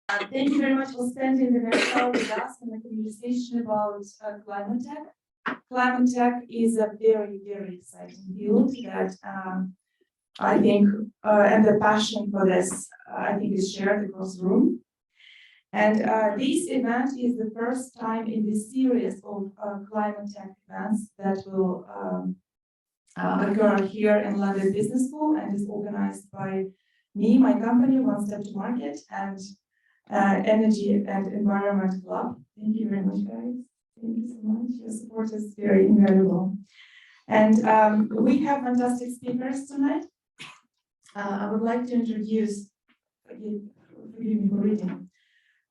Thank you very much for spending the next hour with us in the conversation about ClimateTech. ClimateTech is a very, very exciting field that I think, and the passion for this, I think, is shared across the room. And this event is the first time in this series of ClimateTech events that will occur here in London Business School, and is organized by me, my company, One Step to Market, and Energy and Environment Club. Thank you very much, guys. Thank you so much. Your support is very invaluable. And we have fantastic speakers tonight. I would like to introduce, forgive me for reading,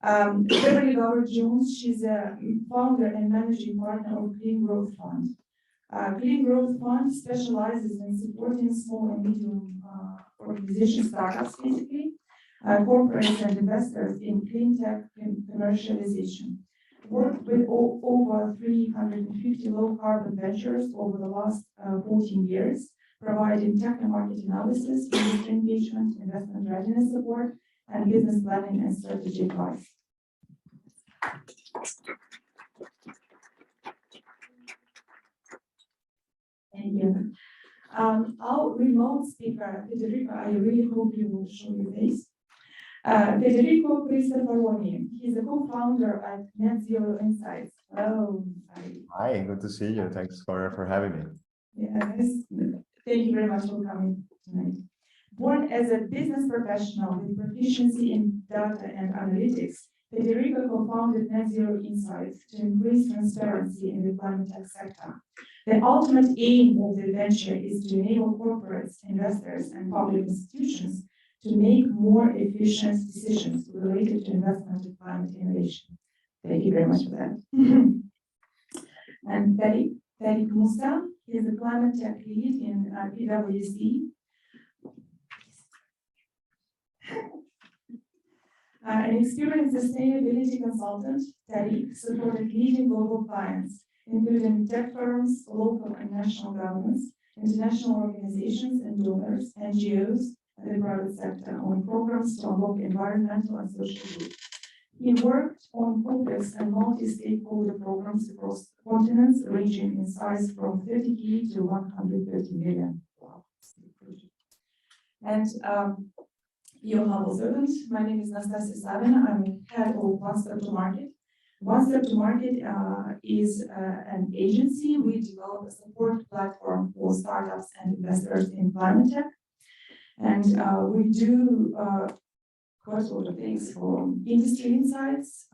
Beverley Gower-Jones. She's a founder and managing partner of Clean Growth Fund. Clean Growth Fund specializes in supporting small and medium organization startups, basically, corporates and investors in clean tech commercialization. Worked with over 350 low carbon ventures over the last 14 years, providing techno-market analysis, industry engagement, investment readiness support, and business planning and strategy advice. Thank you. Our remote speaker, Federico, I really hope you will show your face. Federico Cristoforoni, he's a co-founder at Net Zero Insights. Oh, hi, good to see you. Thanks for having me. Yes, thank you very much for coming tonight. Born as a business professional with proficiency in data and analytics, Federico co-founded Net Zero Insights to increase transparency in the climate tech sector. The ultimate aim of the venture is to enable corporates, investors, and public institutions to make more efficient decisions related to investment in climate innovation. Thank you very much for that. And Tarik Moussa is a climate tech lead in PwC. An experienced sustainability consultant, Tarik supported leading global clients, including tech firms, local and national governments, international organizations and donors, NGOs, and the private sector on programs to unlock environmental and social good. He worked on complex and multi-stakeholder programs across continents, ranging in size from 30K to 130 million. Wow. And your humble servant, my name is Nastasia Savina. I'm head of One Step to Market. One Step to Market is an agency. We develop a support platform for startups and investors in climate tech. And we do quite a lot of things, from industry insights,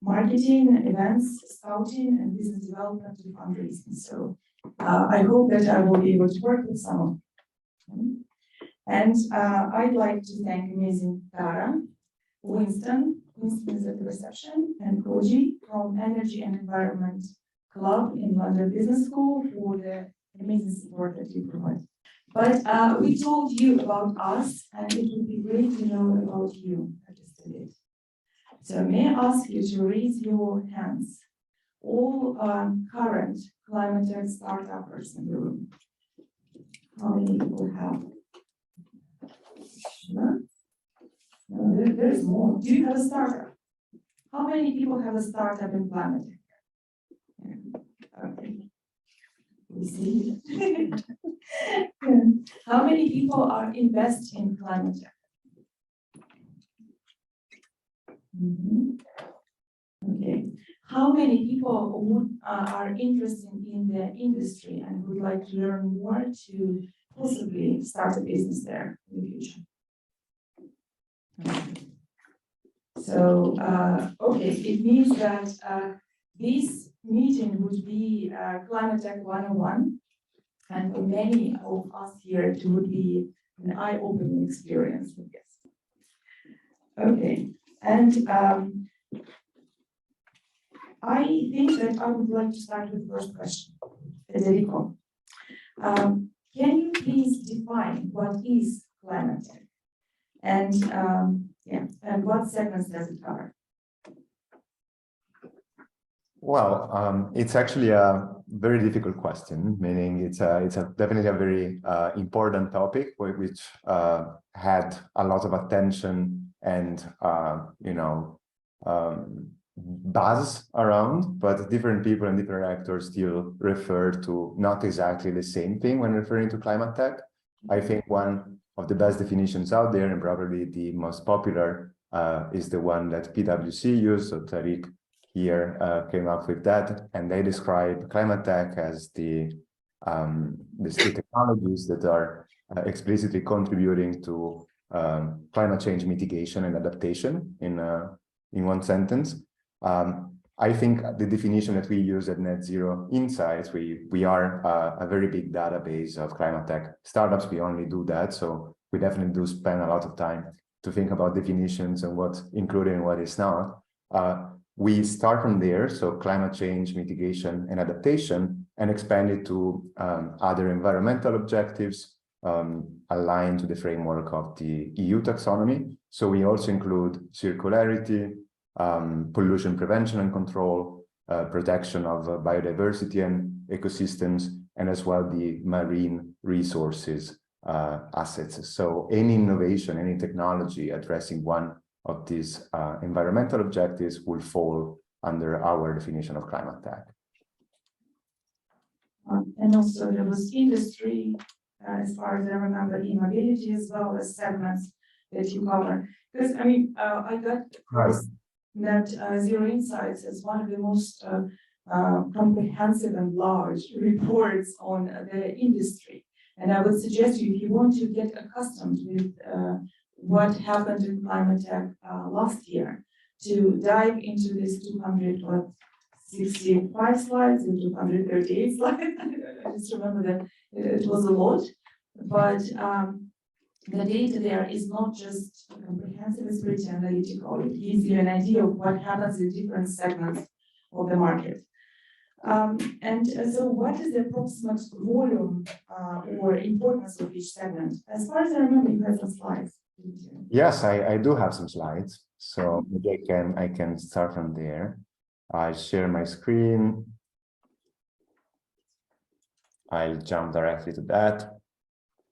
marketing, events, scouting, and business development to fundraising. So I hope that I will be able to work with some of them. And I'd like to thank amazing Tara, Winston is at the reception, and Koji from Energy and Environment Club in London Business School for the amazing support that you provide. But we told you about us, and it would be great to know about you just a bit. So may I ask you to raise your hands, all current climate tech startups in the room. How many people have? No? No, there's more. Do you have a startup? How many people have a startup in climate tech? Yeah. Okay. We see. How many people are investing in climate tech? Okay. How many people are interested in the industry and would like to learn more to possibly start a business there in the future? Okay. So, okay, it means that this meeting would be ClimateTech 101, and for many of us here, it would be an eye-opening experience, I guess. Okay, and I think that I would like to start with the first question. Federico, can you please define what is ClimateTech? And and what segments does it cover? Well, it's actually a very difficult question, meaning it's definitely a very important topic which had a lot of attention and buzz around, but different people and different actors still refer to not exactly the same thing when referring to climate tech. I think one of the best definitions out there, and probably the most popular, is the one that PwC used. So Tarik here came up with that, and they describe climate tech as the technologies that are explicitly contributing to climate change mitigation and adaptation in one sentence. I think the definition that we use at Net Zero Insights, we are a very big database of climate tech startups. We only do that, so we definitely do spend a lot of time to think about definitions and what's included and what is not. We start from there, so climate change mitigation and adaptation, and expand it to other environmental objectives aligned to the framework of the EU taxonomy. So we also include circularity, pollution prevention and control, protection of biodiversity and ecosystems, and as well the marine resources assets. So any innovation, any technology addressing one of these environmental objectives will fall under our definition of climate tech. And also there was industry, as far as I remember, e-mobility as well as segments that you cover. Because I mean, I got Net Zero Insights as one of the most comprehensive and large reports on the industry. And I would suggest you, if you want to get accustomed with what happened in ClimateTech last year, to dive into this 265 slides and 238 slides. I just remember that it was a lot, but the data there is not just comprehensive, it's pretty analytical. It gives you an idea of what happens in different segments of the market. So what is the approximate volume or importance of each segment? As far as I remember, you had some slides. Yes, I do have some slides. So maybe I can start from there. I share my screen. I'll jump directly to that.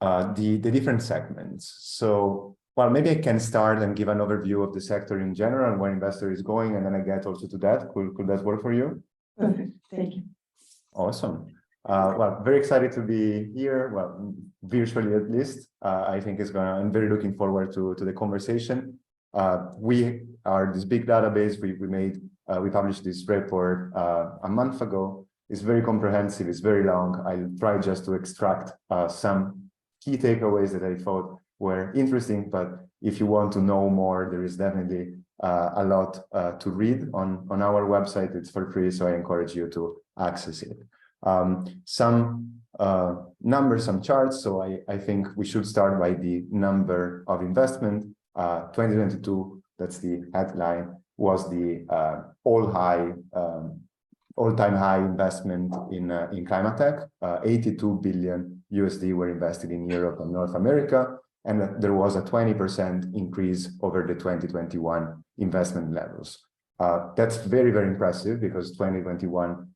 The different segments. So, well, maybe I can start and give an overview of the sector in general and where investor is going, and then I get also to that. Could that work for you? Perfect. Thank you. Awesome. Well, very excited to be here. Well, virtually at least. I think I'm very looking forward to the conversation. We are this big database. We published this report a month ago. It's very comprehensive. It's very long. I'll try just to extract some key takeaways that I thought were interesting. But if you want to know more, there is definitely a lot to read on our website. It's for free, so I encourage you to access it. Some numbers, some charts. So I think we should start by the number of investment. 2022, that's the headline, was the all-time high investment in climate tech. $82 billion were invested in Europe and North America, and there was a 20% increase over the 2021 investment levels. That's very, very impressive because 2021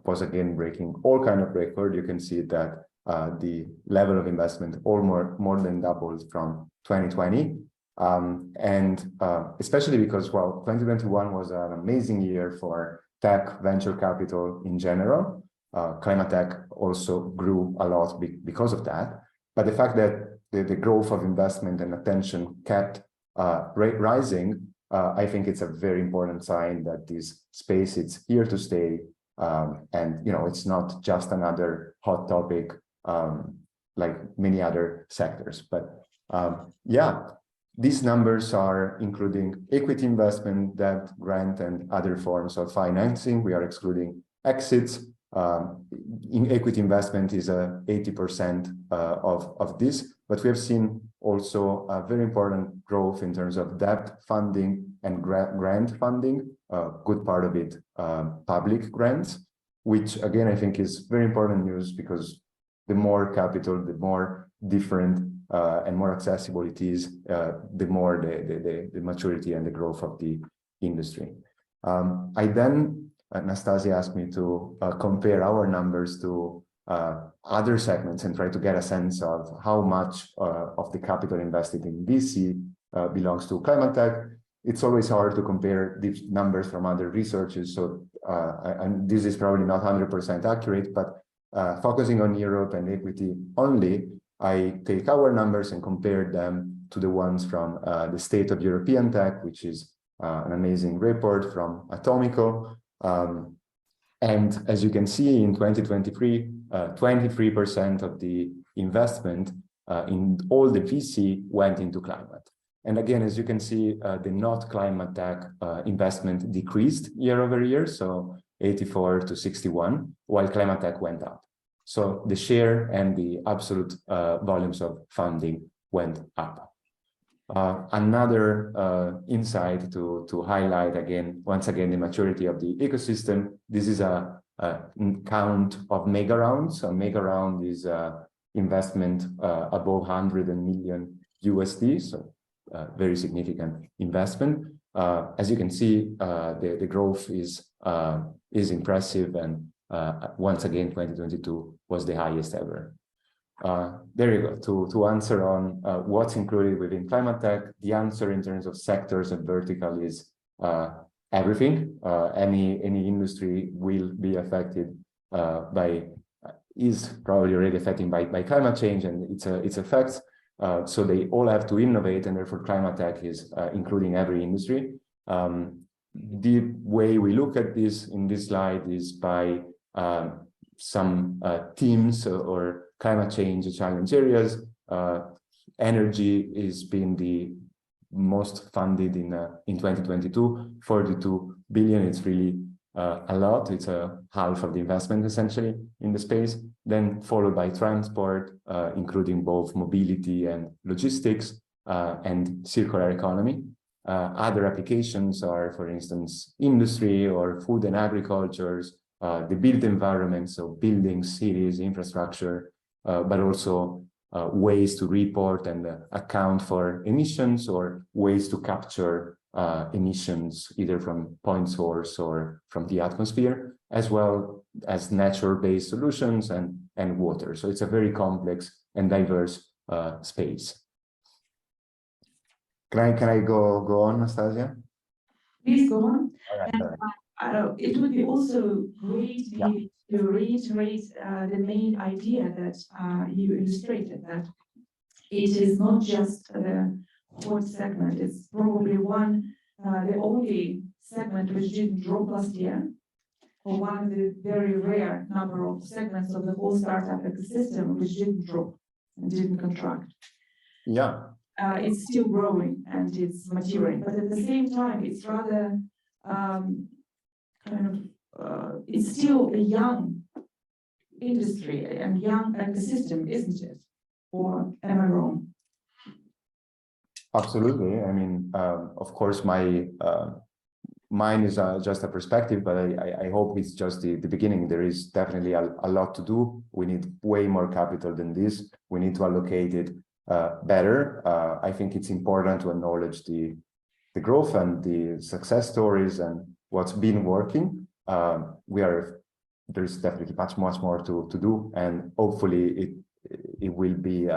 was again breaking all kind of record. You can see that the level of investment more than doubled from 2020. Especially because, well, 2021 was an amazing year for tech venture capital in general. Climate tech also grew a lot because of that. But the fact that the growth of investment and attention kept rising, I think it's a very important sign that this space is here to stay. And it's not just another hot topic like many other sectors. But yeah, these numbers are including equity investment, debt, grant, and other forms of financing. We are excluding exits. In equity investment is 80% of this, but we have seen also a very important growth in terms of debt funding and grant funding. A good part of it public grants, which again I think is very important news because the more capital, the more different and more accessible it is, the more the maturity and the growth of the industry. Nastasia asked me to compare our numbers to other segments and try to get a sense of how much of the capital invested in VC belongs to ClimateTech. It's always hard to compare these numbers from other researchers, so and this is probably not 100% accurate, but focusing on Europe and equity only, I take our numbers and compare them to the ones from the State of European Tech, which is an amazing report from Atomico. And as you can see, in 2023, 23% of the investment in all the VC went into climate. And again, as you can see, the not climate tech investment decreased year over year, so 84 to 61, while climate tech went up. So the share and the absolute volumes of funding went up. Another insight to highlight again, once again, the maturity of the ecosystem. This is a count of mega rounds. A mega round is investment above 100 million USD, so very significant investment. As you can see, the growth is impressive, and once again, 2022 was the highest ever. There you go. To answer on what's included within ClimateTech, the answer in terms of sectors and vertical is everything. Any industry will be affected is probably already affected by climate change and its effects. So they all have to innovate, and therefore ClimateTech is including every industry. The way we look at this in this slide is by some themes or climate change challenge areas. Energy is being the most funded in 2022, 42 billion. It's really a lot. It's a half of the investment essentially in the space. Then followed by transport, including both mobility and logistics, and circular economy. Other applications are, for instance, industry or food and agriculture, the built environment, so buildings, cities, infrastructure, but also ways to report and account for emissions, or ways to capture emissions either from point source or from the atmosphere, as well as nature-based solutions and water. So it's a very complex and diverse space. Can I go on, Nastasia? Please go on. All right, And it would be also great maybe to reiterate the main idea that you illustrated, that it is not just the hot segment, it's probably the only segment which didn't drop last year, or one of the very rare number of segments of the whole startup ecosystem which didn't drop and didn't contract. Yeah. It's still growing and it's maturing, but at the same time, it's rather it's still a young industry and young ecosystem, isn't it? Or am I wrong? Absolutely. I mean, of course, mine is just a perspective, but I hope it's just the beginning. There is definitely a lot to do. We need way more capital than this. We need to allocate it better. I think it's important to acknowledge the growth and the success stories and what's been working. There's definitely much more to do, and hopefully it will be.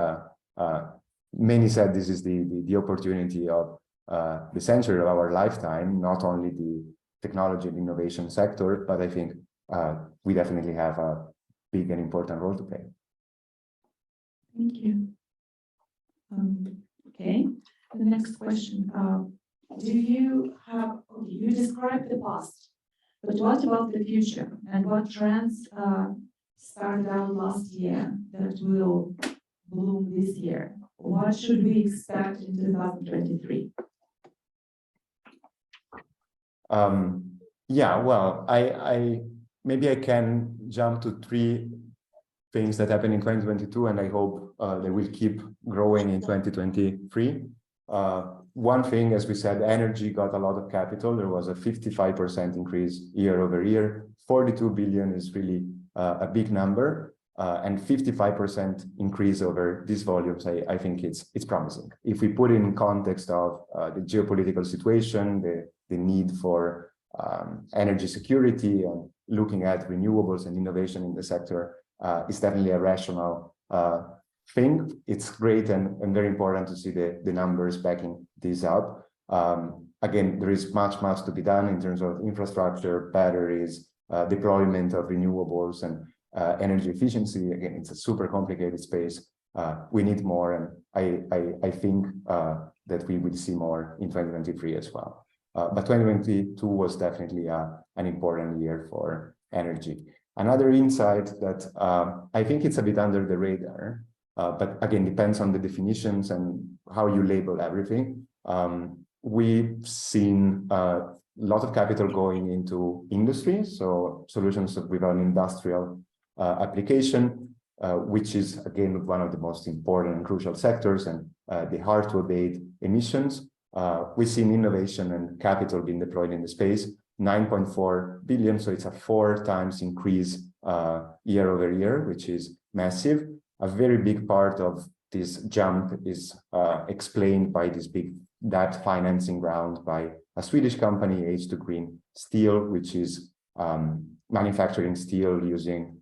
Many said this is the opportunity of the century of our lifetime, not only the technology and innovation sector, but I think we definitely have a big and important role to play. Thank you. Okay, the next question. You described the past, but what about the future, and what trends started out last year that will bloom this year? What should we expect in 2023? Yeah, well, I maybe I can jump to three things that happened in 2022, and I hope they will keep growing in 2023. One thing, as we said, energy got a lot of capital. There was a 55% increase year over year. 42 billion is really a big number, and 55% increase over these volumes. I think it's promising. If we put in context of the geopolitical situation, the need for energy security, and looking at renewables and innovation in the sector, is definitely a rational think it's great and very important to see the numbers backing this up. Again, there is much to be done in terms of infrastructure, batteries, deployment of renewables, and energy efficiency. Again, it's a super complicated space. We need more, and I think that we will see more in 2023 as well. But 2022 was definitely an important year for energy. Another insight that I think it's a bit under the radar, but again, depends on the definitions and how you label everything. We've seen a lot of capital going into industry, so solutions with an industrial application, which is, again, one of the most important and crucial sectors and the hard to abate emissions. We've seen innovation and capital being deployed in the space, 9.4 billion, so it's a 4 times increase year over year, which is massive. A very big part of this jump is explained by this big debt financing round by a Swedish company, H2 Green Steel, which is manufacturing steel using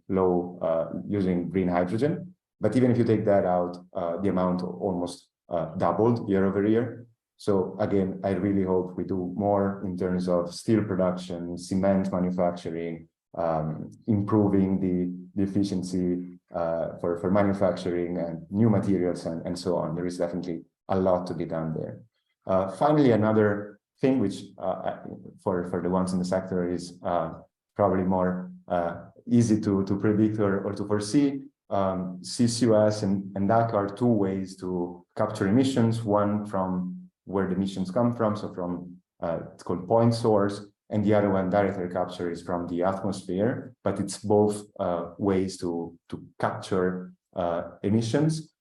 using green hydrogen. But even if you take that out, the amount almost doubled year over year. So again, I really hope we do more in terms of steel production, cement manufacturing, improving the efficiency for manufacturing and new materials and so on. There is definitely a lot to be done there. Finally, another thing which for the ones in the sector is probably more easy to predict or to foresee. CCUS and DAC are 2 ways to capture emissions, one from where the emissions come from, so from it's called point source, and the other one, direct air capture, is from the atmosphere, but it's both ways to capture emissions.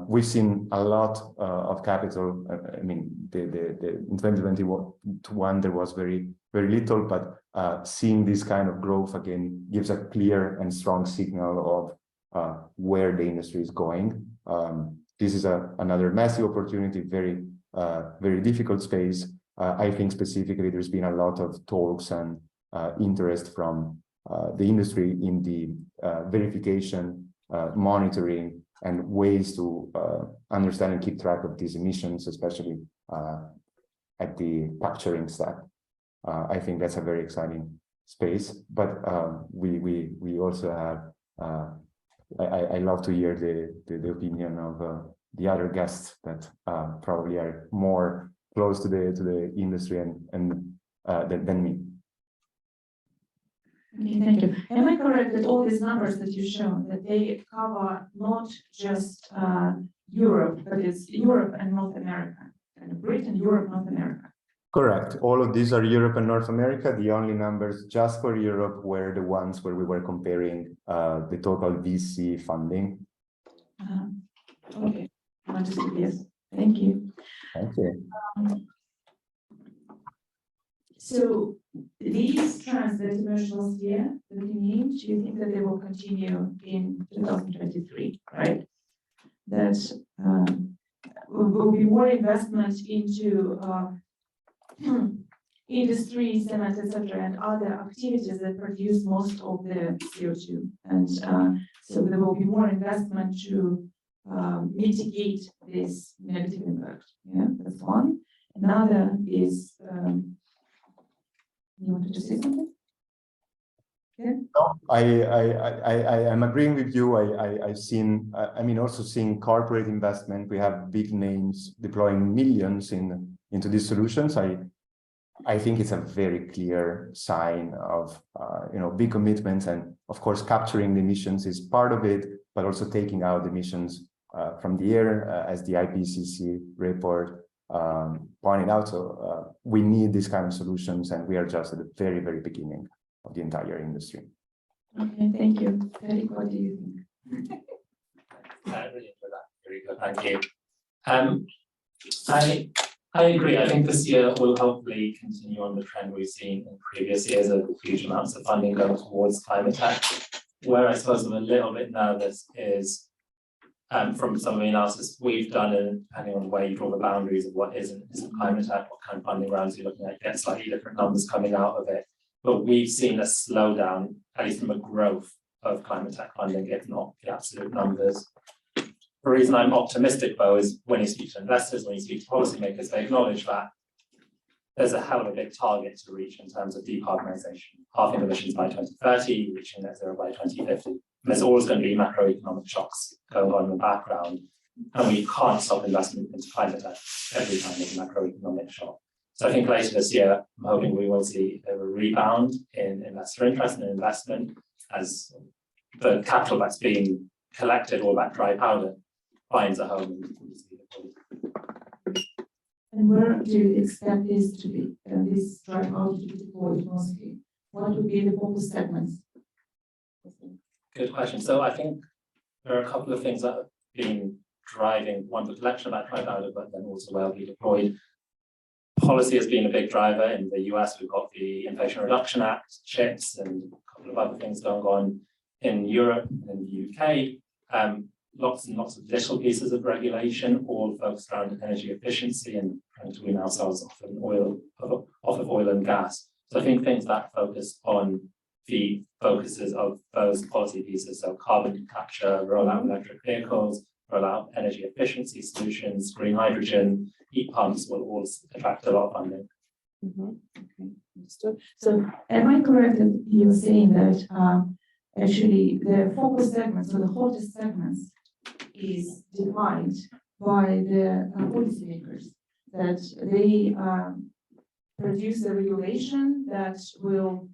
We've seen a lot of capital. I mean, in 2021 there was very little, but seeing this kind of growth again gives a clear and strong signal of where the industry is going. This is another massive opportunity, very difficult space. I think specifically there's been a lot of talks and interest from the industry in the verification, monitoring, and ways to understand and keep track of these emissions, especially at the capturing step. I think that's a very exciting space. But we also have. I love to hear the opinion of the other guests that probably are more close to the industry and than me. Okay, thank you. Am I correct that all these numbers that you've shown, that they cover not just Europe, but it's Europe and North America, and Britain, Europe, North America? Correct. All of these are Europe and North America. The only numbers just for Europe were the ones where we were comparing the total VC funding. Okay, understood. Yes, thank you. Thank you. So these trends that you mentioned last year, that you named, do you think that they will continue in 2023, right? That will be more investment into industry, cement, etc., and other activities that produce most of the CO2. And so there will be more investment to mitigate this negative impact. Yeah, that's one. Another is, you wanted to say something? Yeah. No, I am agreeing with you. I've seen, I mean, also seeing corporate investment. We have big names deploying millions into these solutions. I think it's a very clear sign of big commitments, and of course capturing the emissions is part of it, but also taking out emissions from the air, as the IPCC report pointed out. So we need these kind of solutions, and we are just at the very beginning of the entire industry. Okay, thank you. Tarik, what do you think? I really enjoyed that. Very good, thank you. I agree. I think this year will hopefully continue on the trend we've seen in previous years of huge amounts of funding going towards climate tech. Where I suppose I'm a little bit nervous is from some of the analysis we've done, and depending on where you draw the boundaries of what isn't climate tech, what kind of funding rounds you're looking at, get slightly different numbers coming out of it. But we've seen a slowdown, at least from a growth of climate tech funding, if not the absolute numbers. The reason I'm optimistic, though, is when you speak to investors, when you speak to policymakers, they acknowledge that there's a hell of a big target to reach in terms of decarbonisation, halving emissions by 2030, reaching net zero by 2050. And there's always going to be macroeconomic shocks going on in the background, and we can't stop investment into climate tech every time there's a macroeconomic shock. So I think later this year, I'm hoping we will see a rebound in investor interest and investment as the capital that's being collected, all that dry powder, finds a home. And where do you expect this to be, this dry powder to be deployed mostly? What would be the focus segments? Good question. So I think there are a couple of things that have been driving, one, the collection of that dry powder, but then also where it'll be deployed. Policy has been a big driver. In the US, we've got the Inflation Reduction Act, CHIPS, and a couple of other things going on. In Europe and the UK, lots and lots of little pieces of regulation, all focused around energy efficiency and trying to wean ourselves off of oil and gas. So I think things that focus on the focuses of those policy pieces, so carbon capture, rollout of electric vehicles, rollout energy efficiency solutions, green hydrogen, heat pumps will all attract a lot of funding. Okay, understood. So am I correct that you're saying that actually the focus segments or the hottest segments is defined by the policymakers, that they produce a regulation that will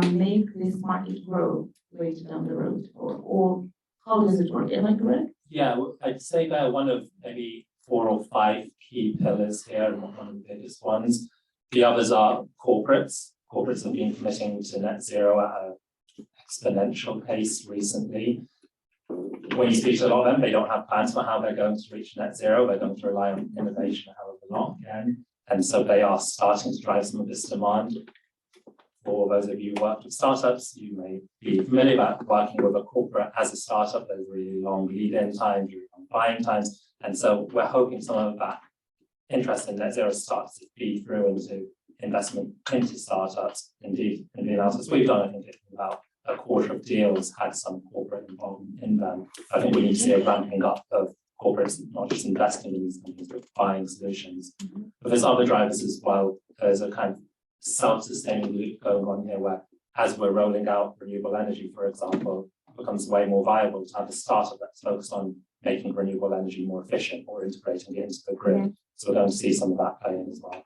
make this market grow later down the road, or how does it work? Am I correct? Yeah, I'd say they're one of maybe 4 or 5 key pillars here, and one of the biggest ones. The others are corporates. Corporates have been committing to net zero at an exponential pace recently. When you speak to a lot of them, they don't have plans for how they're going to reach net zero. They're going to rely on innovation, however long again. And so they are starting to drive some of this demand. For those of you who work with startups, you may be familiar about working with a corporate as a startup. There's really long lead-in times, really long buying times. And so we're hoping some of that interest in net zero starts to feed through into investment into startups. Indeed, in the analysis we've done, I think it's about a quarter of deals had some corporate involvement in them. I think we need to see a ramping up of corporates not just investing in these companies, but buying solutions. But there's other drivers as well. There's a kind of self-sustaining loop going on here where, as we're rolling out renewable energy, for example, it becomes way more viable to have a startup that's focused on making renewable energy more efficient or integrating it into the grid. So we're going to see some of that play in as well.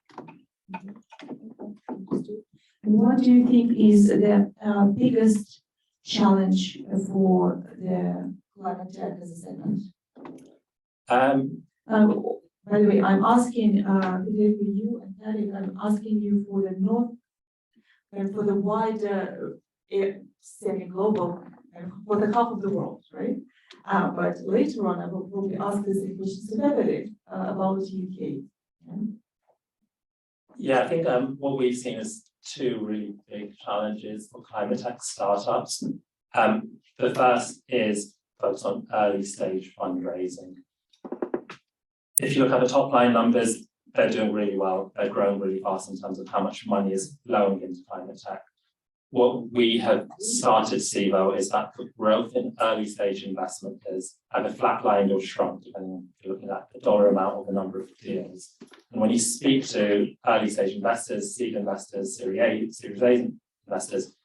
What do you think is the biggest challenge for the climate tech as a segment? By the way, I'm asking for you and Tarik, I'm asking you for the north and for the wider semi-global and for the half of the world, right? But later on, I will probably ask this question to Beverley about UK. Yeah, I think what we've seen is 2 really big challenges for climate tech startups. The first is focused on early stage fundraising. If you look at the top line numbers, they're doing really well. They're growing really fast in terms of how much money is flowing into climate tech. What we have started to see, though, is that the growth in early stage investment has either flatlined or shrunk, depending on if you're looking at the dollar amount or the number of deals. And when you speak to early stage investors, seed investors, Series A investors,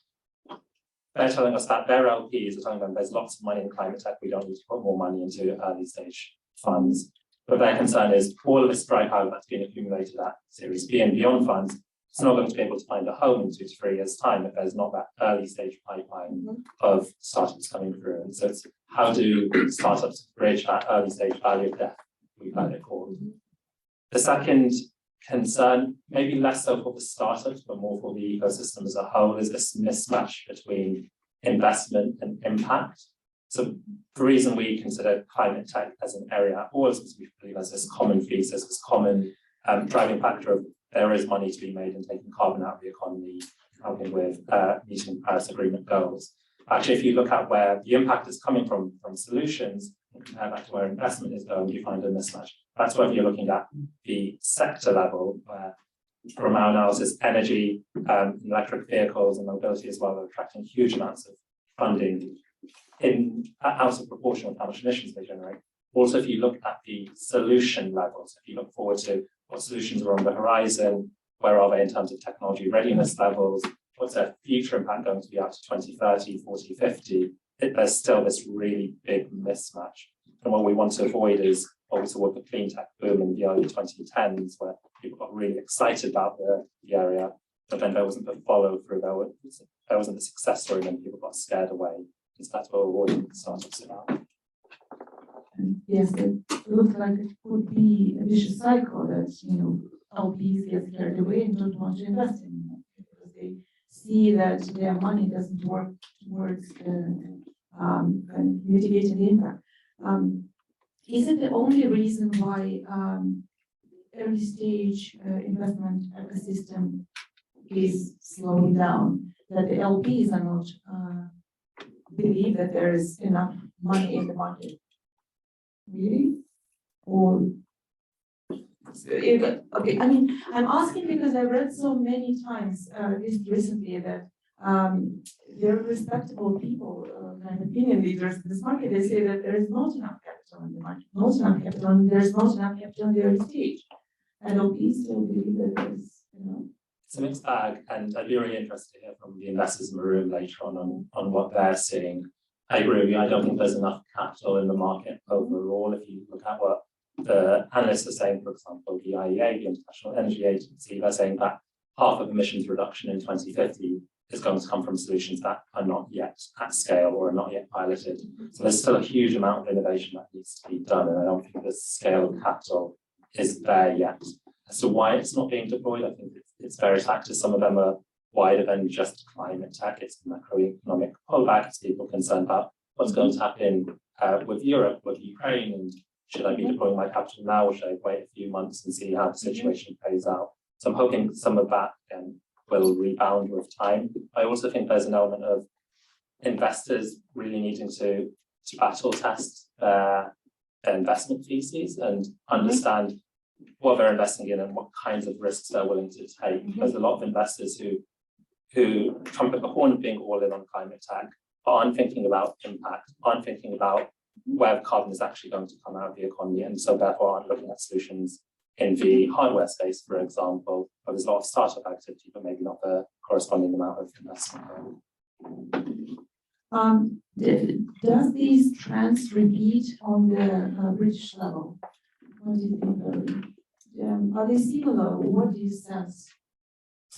they're telling us that their LPs are telling them there's lots of money in climate tech, we don't need to put more money into early stage funds. But their concern is all of this dry powder that's been accumulated at Series B and beyond funds, it's not going to be able to find a home in 2 to 3 years' time if there's not that early stage pipeline of startups coming through. And so it's how do startups bridge that early stage value of death, we've had it called. The second concern, maybe less so for the startups, but more for the ecosystem as a whole, is this mismatch between investment and impact. So the reason we consider climate tech as an area at all is because we believe there's this common thesis, this common driving factor of there is money to be made in taking carbon out of the economy, helping with meeting Paris Agreement goals. Actually, if you look at where the impact is coming from solutions and compare that to where investment is going, you find a mismatch. That's whether you're looking at the sector level, where from our analysis, energy, electric vehicles and mobility as well are attracting huge amounts of funding out of proportion with how much emissions they generate, Also, if you look at the solution levels, if you look forward to what solutions are on the horizon, where are they in terms of technology readiness levels, what's their future impact going to be out to 2030, 40, 50, there's still this really big mismatch. And what we want to avoid is what we saw with the clean tech boom in the early 2010s, where people got really excited about the area, but then there wasn't the follow through, there wasn't the success story, and then people got scared away. And so that's what we're avoiding startups about. Yes, it looks like it could be a vicious cycle that, LPs get carried away and don't want to invest anymore because they see that their money doesn't work towards mitigating the impact. Is it the only reason why early stage investment ecosystem is slowing down, that the LPs are not believe that there is enough money in the market? Really? Or okay, I mean, I'm asking because I read so many times, just recently, that very respectable people, and opinion leaders in this market, they say that there is not enough capital in the market, not enough capital, and there's not enough capital in the early stage. And LPs still believe that there's, It's a mixed bag, and I'd be really interested to hear from the investors in the room later on what they're seeing. I agree with you. I don't think there's enough capital in the market overall. If you look at what the analysts are saying, for example, the IEA, the International Energy Agency, they're saying that half of emissions reduction in 2050 is going to come from solutions that are not yet at scale or are not yet piloted. So there's still a huge amount of innovation that needs to be done, and I don't think the scale of capital is there yet. As to why it's not being deployed, I think it's various factors. Some of them are wider than just climate tech. It's macroeconomic pullback. It's people concerned about what's going to happen with Europe, with Ukraine, and should I be deploying my capital now, or should I wait a few months and see how the situation plays out? So I'm hoping some of that will rebound with time. I also think there's an element of investors really needing to battle test their investment theses and understand what they're investing in and what kinds of risks they're willing to take. There's a lot of investors who trumpet the horn of being all in on climate tech, but aren't thinking about impact, aren't thinking about where carbon is actually going to come out of the economy, and so therefore aren't looking at solutions in the hardware space, for example, where there's a lot of startup activity, but maybe not the corresponding amount of investment. Does these trends repeat on the British level? What do you think? Are they similar? What do you sense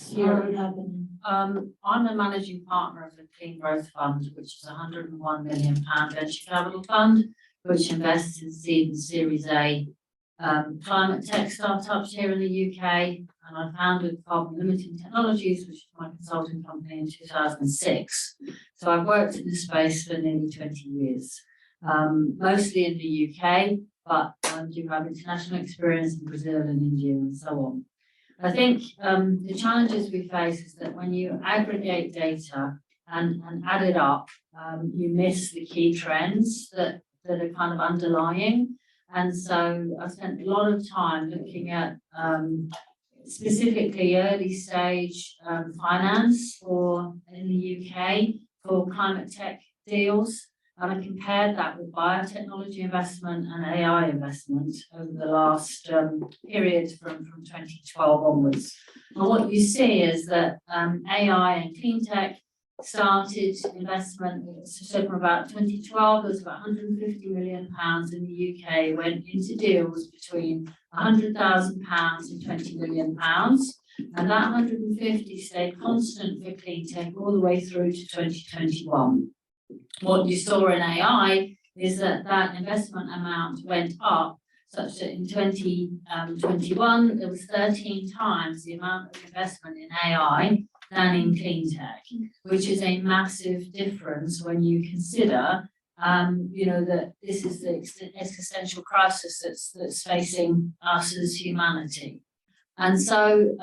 here happening? I'm a managing partner of the Clean Growth Fund, which is a £101 million venture capital fund, which invests in seed and Series A climate tech startups here in the UK. And I founded Carbon Limiting Technologies, which is my consulting company, in 2006. So I've worked in this space for nearly 20 years, mostly in the UK, but I do have international experience in Brazil and India and so on. I think the challenges we face is that when you aggregate data and add it up, you miss the key trends that are kind of underlying. And so I spent a lot of time looking at specifically early stage finance in the UK for climate tech deals. And I compared that with biotechnology investment and AI investment over the last period from 2012 onwards. And what you see is that AI and clean tech started investment, so from about 2012, there was about £150 million in the UK, went into deals between £100,000 and £20 million. And that 150 stayed constant for clean tech all the way through to 2021. What you saw in AI is that investment amount went up, such that in 2021 there was 13 times the amount of investment in AI than in clean tech, which is a massive difference when you consider, that this is the existential crisis that's facing us as humanity. And so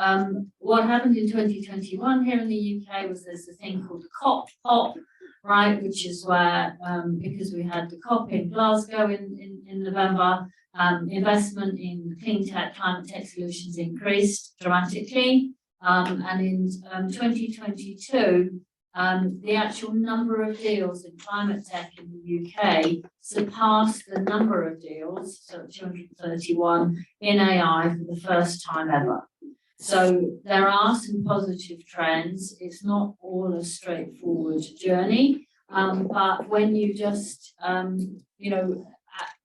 what happened in 2021 here in the UK was there's a thing called the COP, right, which is where, because we had the COP in Glasgow in November, investment in clean tech, climate tech solutions increased dramatically. And in 2022, the actual number of deals in climate tech in the UK surpassed the number of deals, so 231 in AI for the first time ever. So there are some positive trends. It's not all a straightforward journey, but when you just,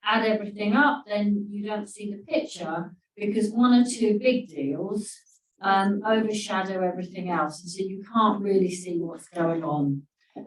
add everything up, then you don't see the picture because one or two big deals overshadow everything else. And so you can't really see what's going on.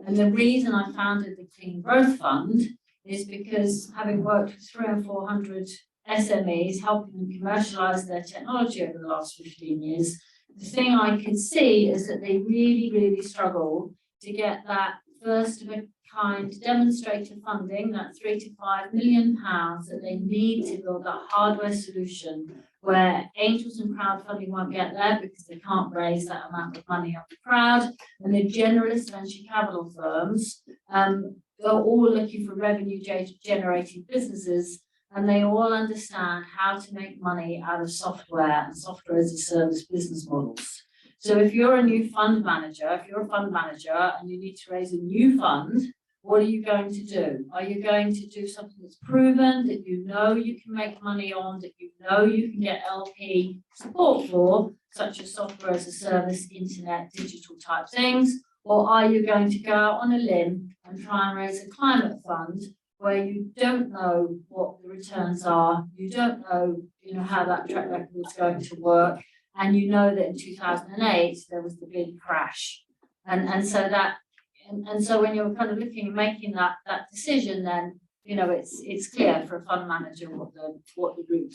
And the reason I founded the Clean Growth Fund is because having worked with 300 and 400 SMEs, helping them commercialize their technology over the last 15 years, the thing I could see is that they really, really struggle to get that first of a kind demonstrator funding, that £3 to £5 million that they need to build that hardware solution where angels and crowdfunding won't get there because they can't raise that amount of money off the crowd. And the generalist venture capital firms are all looking for revenue generating businesses, and they all understand how to make money out of software and software as a service business models. So if you're a new fund manager, if you're a fund manager and you need to raise a new fund, what are you going to do? Are you going to do something that's proven, that you know you can make money on, that you know you can get LP support for, such as software as a service, internet, digital type things? Or are you going to go out on a limb and try and raise a climate fund where you don't know what the returns are, you don't know, how that track record is going to work, and you know that in 2008 there was the big crash, and so when you're kind of looking at making that decision, then it's clear for a fund manager what the route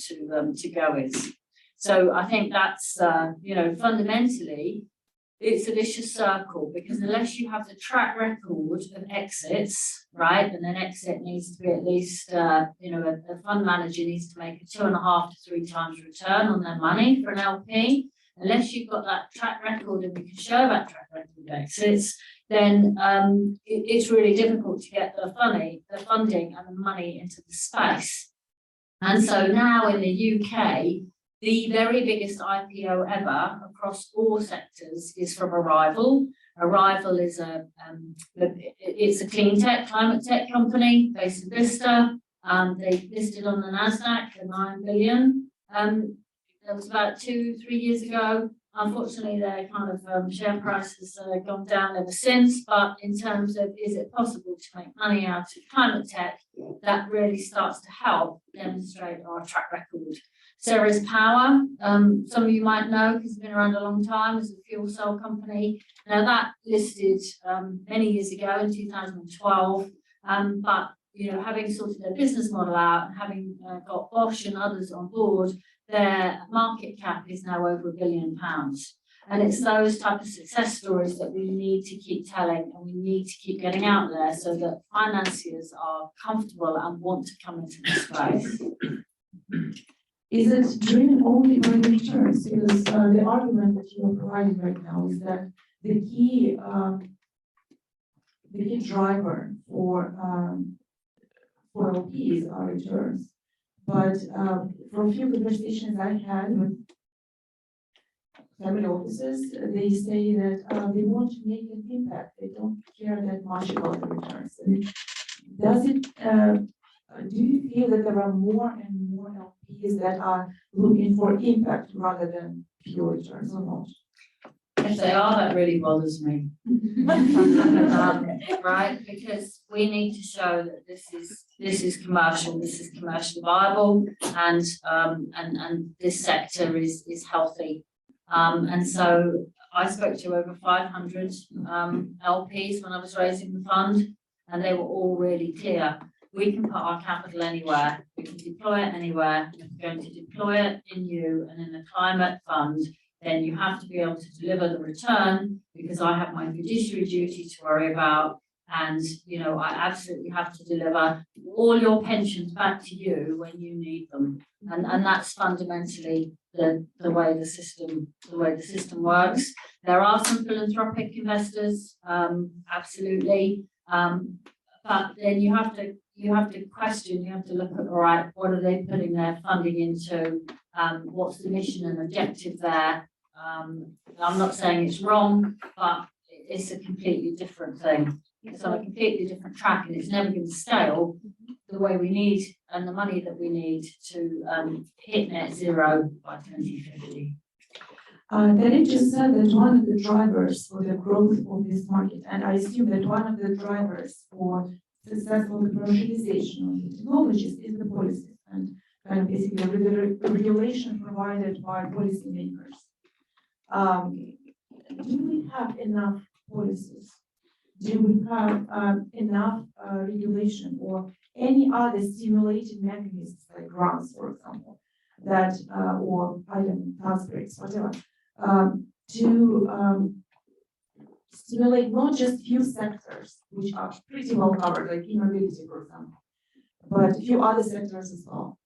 to go is. So I think that's fundamentally it's a vicious circle, because unless you have the track record of exits, right, and then exit needs to be at least a fund manager needs to make a 2.5 to 3 times return on their money for an LP. Unless you've got that track record and we can show that track record of exits, then it's really difficult to get the funding and the money into the space. And so now in the UK, the very biggest IPO ever across all sectors is from Arrival. Arrival is it's a clean tech, climate tech company based in Bicester. They listed on the NASDAQ for 9 billion. That was about 2-3 years ago. Unfortunately, their kind of share price has gone down ever since. But in terms of is it possible to make money out of climate tech, that really starts to help demonstrate our track record. Ceres Power, some of you might know because it's been around a long time, as a fuel cell company. Now that listed many years ago in 2012, but having sorted their business model out and having got Bosch and others on board, their market cap is now over £1 billion. And it's those type of success stories that we need to keep telling, and we need to keep getting out there so that financiers are comfortable and want to come into this space. Is it driven only by the returns? Because the argument that you are providing right now is that the key driver for LPs are returns. But from a few conversations I had with family offices, they say that they want to make an impact. They don't care that much about the returns. Do you feel that there are more and more LPs that are looking for impact rather than pure returns or not? If they are, that really bothers me. Right, because we need to show that this is commercially viable, and this sector is healthy. And so I spoke to over 500 LPs when I was raising the fund, and they were all really clear. We can put our capital anywhere, we can deploy it anywhere. If we're going to deploy it in you and in the climate fund, then you have to be able to deliver the return, because I have my fiduciary duty to worry about, and I absolutely have to deliver all your pensions back to you when you need them, and that's fundamentally the way the system works. There are some philanthropic investors, absolutely, but then you have to question, you have to look at, all right, what are they putting their funding into? What's the mission and objective there? I'm not saying it's wrong, but it's a completely different thing. It's on a completely different track, and it's never going to scale the way we need and the money that we need to hit net zero by 2050. Tarik just said that one of the drivers for the growth of this market, and I assume that one of the drivers for successful commercialization of the technologies is the policies and kind of basically the regulation provided by policymakers. Do we have enough policies? Do we have enough regulation or any other stimulating mechanisms like grants, for example, that or I don't know, tax breaks, whatever, to stimulate not just few sectors which are pretty well covered, like e-mobility, for example, but a few other sectors as well?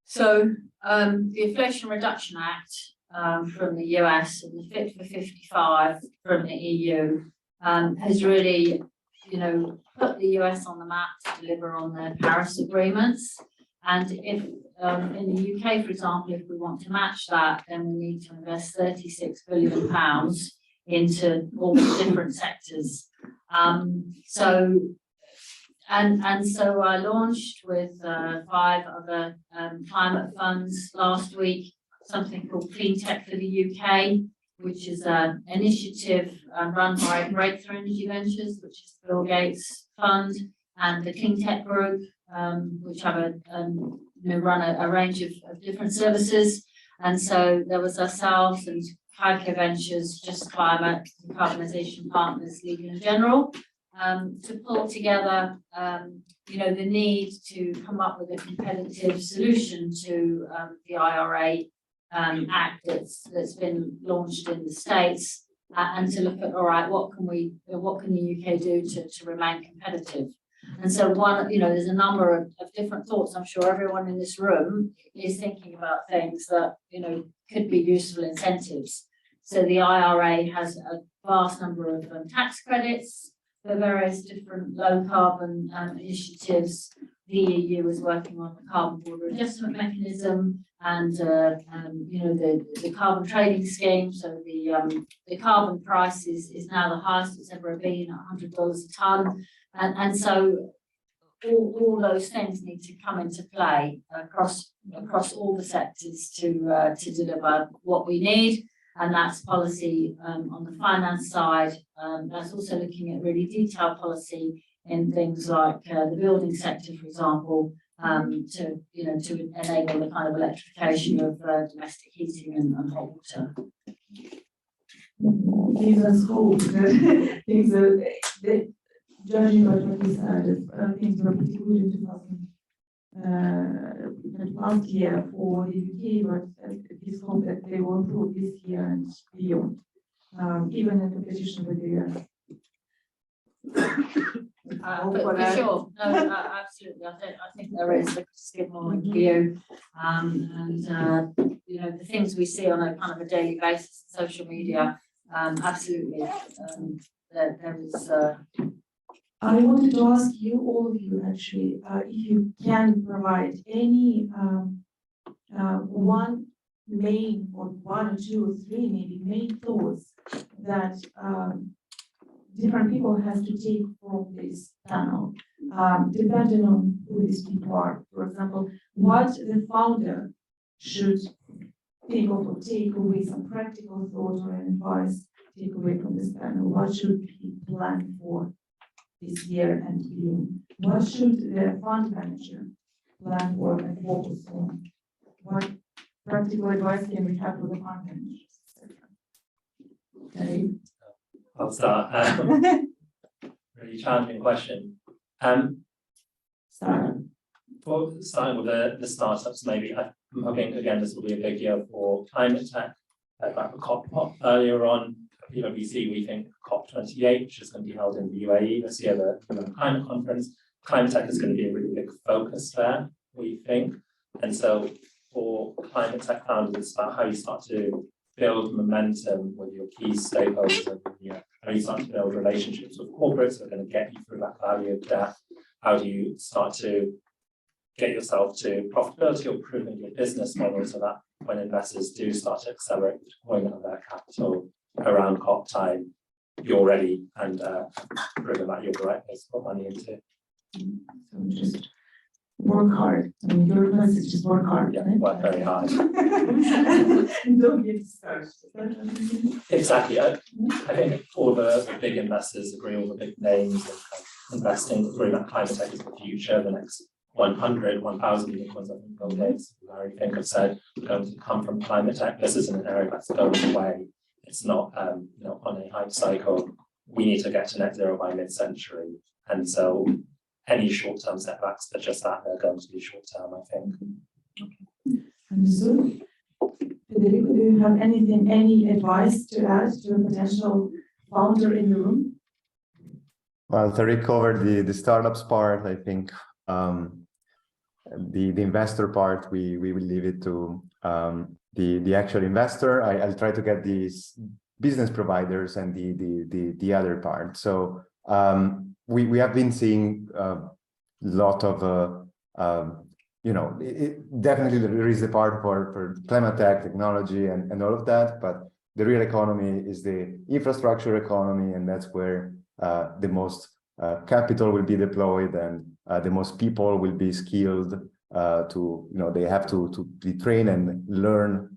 So the Inflation Reduction Act from the US and the Fit for 55 from the EU has really, put the US on the map to deliver on the Paris agreements. And if in the UK, for example, if we want to match that, then we need to invest £36 billion into all the different sectors. So I launched with 5 other climate funds last week, something called CleanTech for the UK, which is an initiative run by Breakthrough Energy Ventures, which is Bill Gates' fund, and the CleanTech Group, which have run a range of different services. And so there was ourselves and Kaika Ventures, Just Climate, Decarbonisation Partners, Legal and General, to pull together, the need to come up with a competitive solution to the IRA Act that's been launched in the States, and to look at, all right, what can the UK do to remain competitive? And so there's a number of different thoughts. I'm sure everyone in this room is thinking about things that, could be useful incentives. So the IRA has a vast number of tax credits for various different low carbon initiatives. The EU is working on the carbon border adjustment mechanism and the carbon trading scheme. So the carbon price is now the highest it's ever been, $100 a tonne. And so all those things need to come into play across all the sectors to deliver what we need. And that's policy on the finance side. That's also looking at really detailed policy in things like the building sector, for example, to enable the kind of electrification of domestic heating and hot water. Gives us hope that things that judging by what we said, things were pretty good in last year for the UK, but it gives hope that they will improve this year and beyond, even in competition with the US. For sure, no, absolutely. I think there is a skip on view, and the things we see on a kind of a daily basis on social media, absolutely. There is. I wanted to ask you, all of you, actually, if you can provide any one main or 1 or 2 or 3 maybe main thoughts that different people have to take from this panel, depending on who these people are. For example, what the founder should think of or take away, some practical thoughts or advice take away from this panel. What should he plan for this year and beyond? What should the fund manager plan for and focus on? What practical advice can we have for the fund managers, etc.? Okay. I'll start. Really challenging question. Starting with the startups, maybe I'm hoping again this will be a big year for ClimateTech. Like the COP earlier on, PwC, we think COP28, which is going to be held in the UAE this year, the climate conference. ClimateTech is going to be a really big focus there, we think. And so for ClimateTech founders, it's about how you start to build momentum with your key stakeholders and how you start to build relationships with corporates that are going to get you through that valley of death. How do you start to get yourself to profitability or proving your business model so that when investors do start to accelerate the deployment of their capital around COP time, you're ready and proven that you're the right place to put money into. So just work hard. I mean, your advice is just work hard. Yeah, right? work very hard. And don't get discouraged. Is that what you mean? Exactly. I think all the big investors agree, all the big names and kind of investing agree that ClimateTech is the future, the next 100, 1,000 unicorns, I think Bill Gates, Larry Fink have said, are going to come from ClimateTech. This isn't an area that's going away. It's not, on a hype cycle. We need to get to net zero by mid-century. And so any short-term setbacks are just that, they're going to be short-term, I think. Understood. Federico, do you have any advice to add to a potential founder in the room? Well, Tarik covered the startups part. I think the investor part, we will leave it to the actual investor. I'll try to get these business providers and the other part. So we have been seeing a lot of definitely there is a part for ClimateTech technology and all of that, but the real economy is the infrastructure economy, and that's where the most capital will be deployed, and the most people will be skilled they have to be trained and learn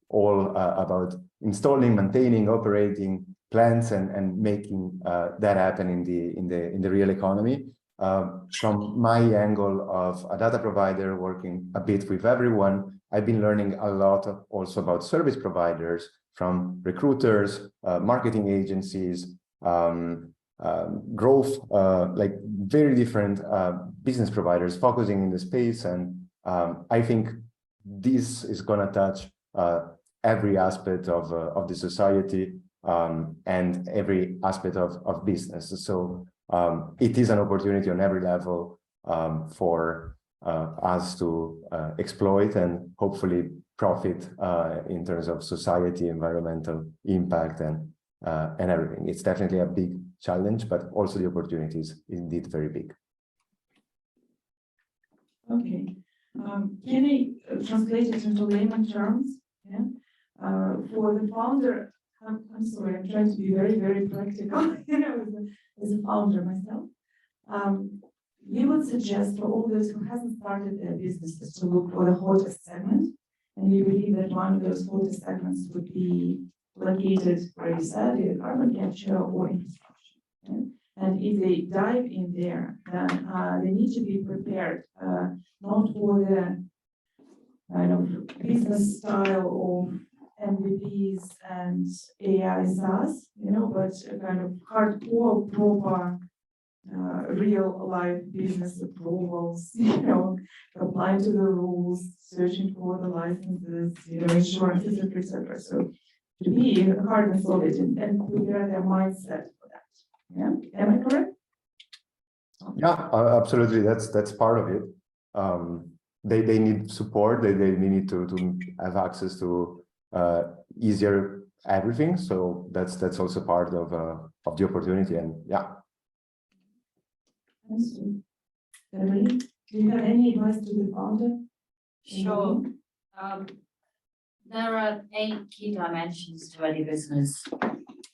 all about installing, maintaining, operating plants and making that happen in the real economy. From my angle of a data provider working a bit with everyone, I've been learning a lot also about service providers, from recruiters, marketing agencies, growth, like very different business providers focusing in the space. And I think this is going to touch every aspect of the society and every aspect of business. So it is an opportunity on every level for us to exploit and hopefully profit in terms of society, environmental impact, and everything. It's definitely a big challenge, but also the opportunity is indeed very big. Okay. Can I translate it into layman terms? Yeah. For the founder, I'm sorry, I'm trying to be very, very practical, as a founder myself. You would suggest for all those who hasn't started their businesses to look for the hottest segment, and you believe that one of those hottest segments would be located, where you said, either carbon capture or infrastructure. Okay? And if they dive in there, then they need to be prepared, not for the kind of business style of MVPs and AI SaaS, but a kind of hardcore, proper, real life business approvals, applying to the rules, searching for the licenses, insurances, etc. So to be hard and solid and prepare their mindset for that. Yeah, am I correct? Yeah, absolutely. That's part of it. They need support. They need to have access to easier everything. So that's also part of the opportunity. And yeah. Beverley, do you have any advice to the founder? Sure. There are 8 key dimensions to any business,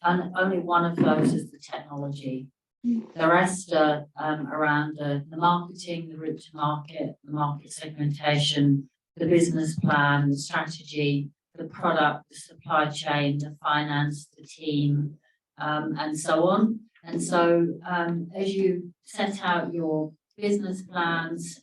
and only one of those is the technology. The rest are around the marketing, the route to market, the market segmentation, the business plan, the strategy, the product, the supply chain, the finance, the team, and so on. And so as you set out your business plans,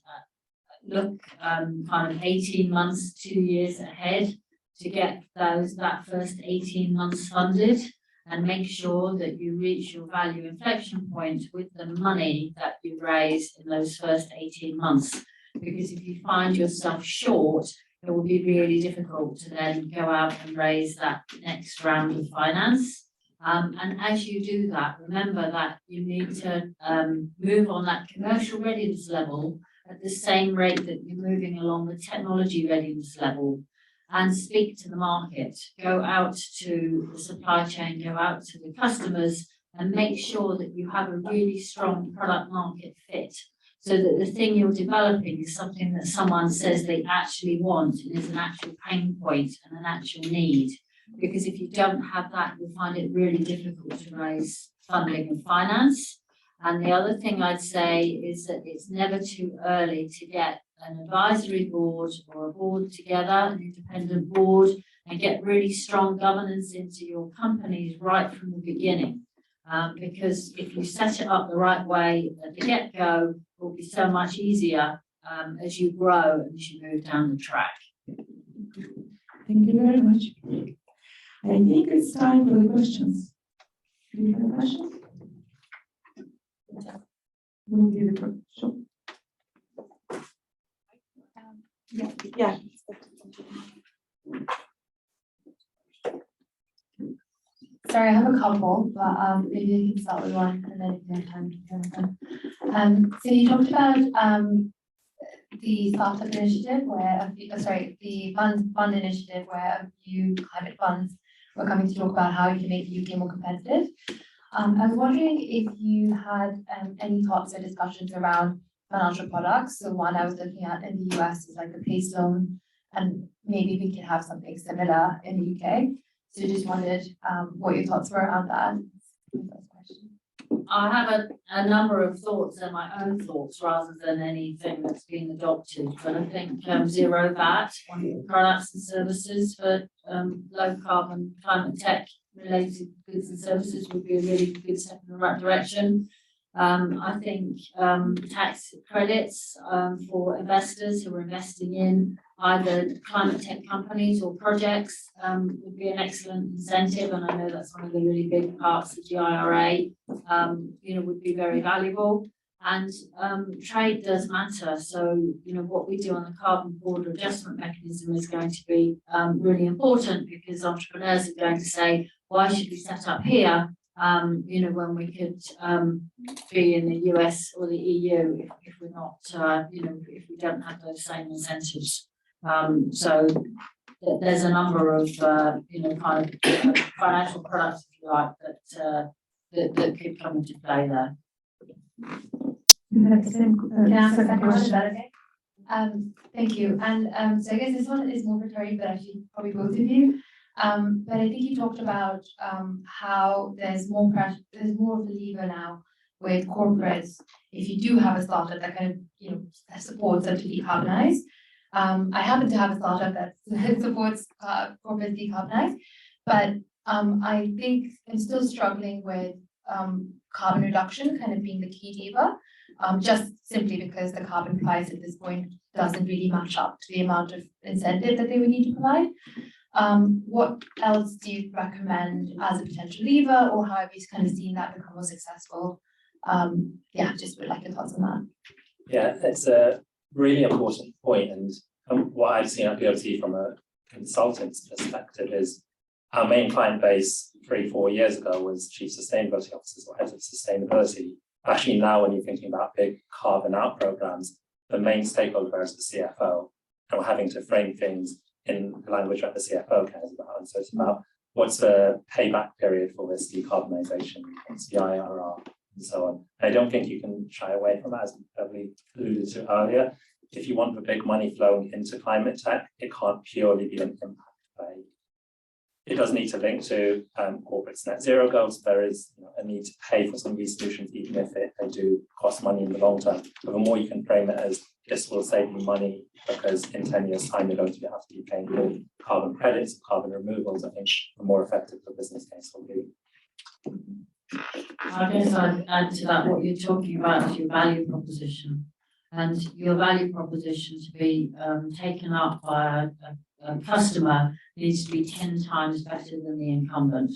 look kind of 18 months, 2 years ahead to get that first 18 months funded, and make sure that you reach your value inflection point with the money that you raise in those first 18 months. Because if you find yourself short, it will be really difficult to then go out and raise that next round of finance. And as you do that, remember that you need to move on that commercial readiness level at the same rate that you're moving along the technology readiness level, and speak to the market, go out to the supply chain, go out to the customers, and make sure that you have a really strong product market fit, so that the thing you're developing is something that someone says they actually want and is an actual pain point and an actual need. because if you don't have that, you'll find it really difficult to raise funding and finance. And the other thing I'd say is that it's never too early to get an advisory board or a board together, an independent board, and get really strong governance into your companies right from the beginning. Because if you set it up the right way at the get-go, it will be so much easier as you grow and as you move down the track. Thank you very much. I think it's time for the questions. Do you have questions? Will be the question. Yeah. Sorry, I have a couple, but maybe you can start with one and then you can have time to hear them. So you talked about the startup initiative where, the fund initiative where a few climate funds were coming to talk about how you can make the UK more competitive. I was wondering if you had any thoughts or discussions around financial products. So one I was looking at in the US is like the PACE loan, and maybe we could have something similar in the UK. So just wondered what your thoughts were around that. First question. I have a number of thoughts and my own thoughts rather than anything that's been adopted, but I think zero VAT on products and services for low carbon climate tech related goods and services would be a really good step in the right direction. I think tax credits for investors who are investing in either climate tech companies or projects would be an excellent incentive, and I know that's one of the really big parts of the IRA. Would be very valuable. And trade does matter. So what we do on the carbon border adjustment mechanism is going to be really important, because entrepreneurs are going to say, why should we set up here? When we could be in the US or the EU if we're not, if we don't have those same incentives. So there's a number of, kind of financial products, if you like, that could come into play there. You have the same second question. Okay. Thank you. And so I guess this one is more for Tarik, but actually probably both of you. But I think you talked about how there's more pressure, there's more of a lever now with corporates. If you do have a startup that kind of that supports them to decarbonize. I happen to have a startup that supports corporates decarbonize, but I think I'm still struggling with carbon reduction kind of being the key lever, just simply because the carbon price at this point doesn't really match up to the amount of incentive that they would need to provide. What else do you recommend as a potential lever, or how have you kind of seen that become more successful? Just would like your thoughts on that. Yeah, it's a really important point, and what I've seen at PwC from a consultant's perspective is our main client base 3-4 years ago was chief sustainability officers or heads of sustainability. Actually, now when you're thinking about big carbon out programs, the main stakeholder is the CFO, and we're having to frame things in the language that the CFO cares about. And so it's about what's the payback period for this decarbonisation, what's the IRR, and so on. I don't think you can shy away from that, as Beverley alluded to earlier. If you want the big money flowing into climate tech, it can't purely be an impact play. It does need to link to corporate net zero goals. There is a need to pay for some of these solutions, even if they do cost money in the long term. But the more you can frame it as this will save you money, because in 10 years' time you're going to have to be paying for carbon credits, carbon removals, I think the more effective the business case will be. I guess I'd add to that what you're talking about is your value proposition. And your value proposition to be taken up by a customer needs to be 10 times better than the incumbent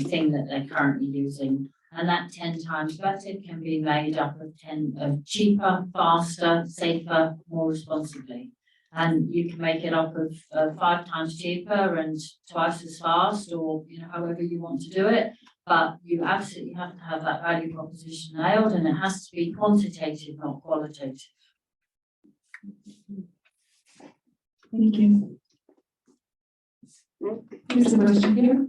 thing that they're currently using. And that 10 times better can be made up of cheaper, faster, safer, more responsibly. And you can make it up of 5 times cheaper and twice as fast, or however you want to do it. But you absolutely have to have that value proposition nailed, and it has to be quantitative, not qualitative. Thank you. Here's a question here.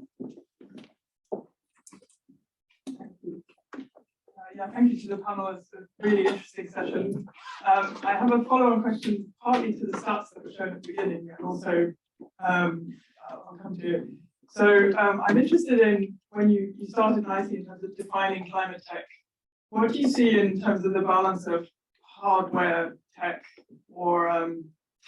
Thank you to the panel. It's a really interesting session. I have a follow-on question, partly to the stats that were shown at the beginning, and also I'll come to you. So I'm interested in when you started nicely in terms of defining climate tech. What do you see in terms of the balance of hardware tech or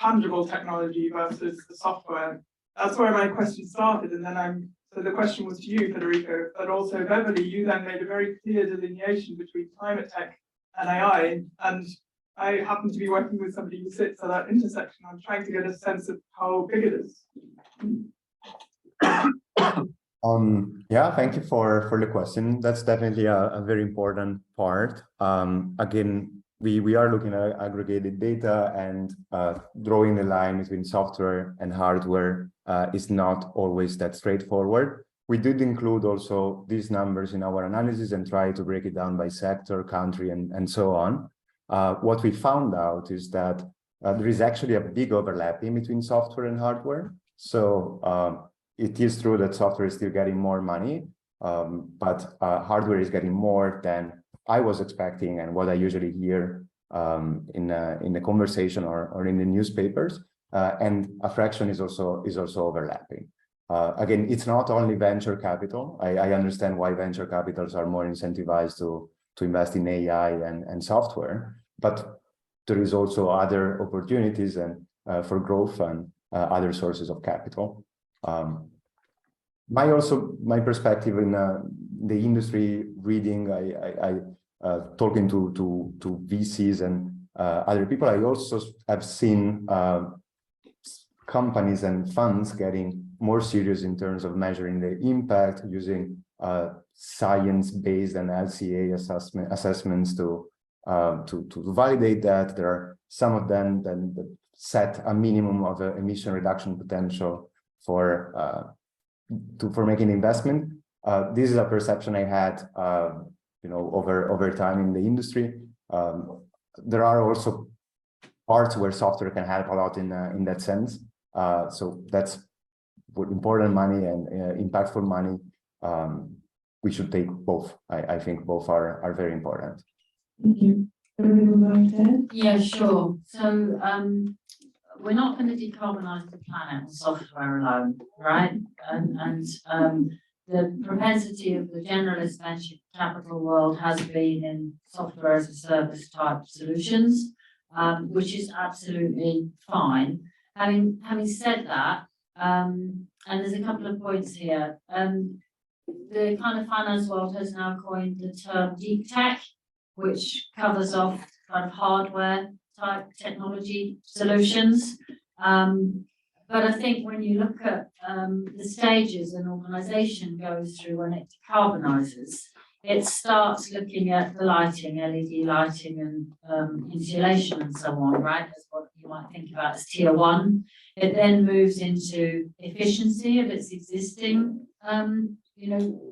tangible technology versus the software? That's where my question started, and then so the question was to you, Federico, but also Beverley. You then made a very clear delineation between climate tech and AI, and I happen to be working with somebody who sits at that intersection. I'm trying to get a sense of how big it is. Yeah, thank you for the question. That's definitely a very important part. Again, we are looking at aggregated data, and drawing the line between software and hardware is not always that straightforward. We did include also these numbers in our analysis and try to break it down by sector, country, and so on. What we found out is that there is actually a big overlap in between software and hardware. So it is true that software is still getting more money, but hardware is getting more than I was expecting and what I usually hear in the conversation or in the newspapers. And a fraction is also overlapping. Again, it's not only venture capital. I understand why venture capitals are more incentivized to invest in AI and software, but there is also other opportunities and for growth and other sources of capital. My perspective in the industry reading, I talking to VCs and other people, I also have seen companies and funds getting more serious in terms of measuring the impact using science-based and LCA assessments to validate that. There are some of them that set a minimum of emission reduction potential for making investment. This is a perception I had, over time in the industry. There are also parts where software can help a lot in that sense. So that's important money and impactful money. We should take both. I think both are very important. Thank you. Yeah, sure. So we're not going to decarbonize the planet with software alone, right? And the propensity of the generalist venture capital world has been in software as a service type solutions, which is absolutely fine. Having said that, and there's a couple of points here. The kind of finance world has now coined the term deep tech, which covers off kind of hardware type technology solutions. But I think when you look at the stages an organization goes through when it decarbonizes, it starts looking at the lighting, LED lighting and insulation and so on, right? That's what you might think about as tier one. It then moves into efficiency of its existing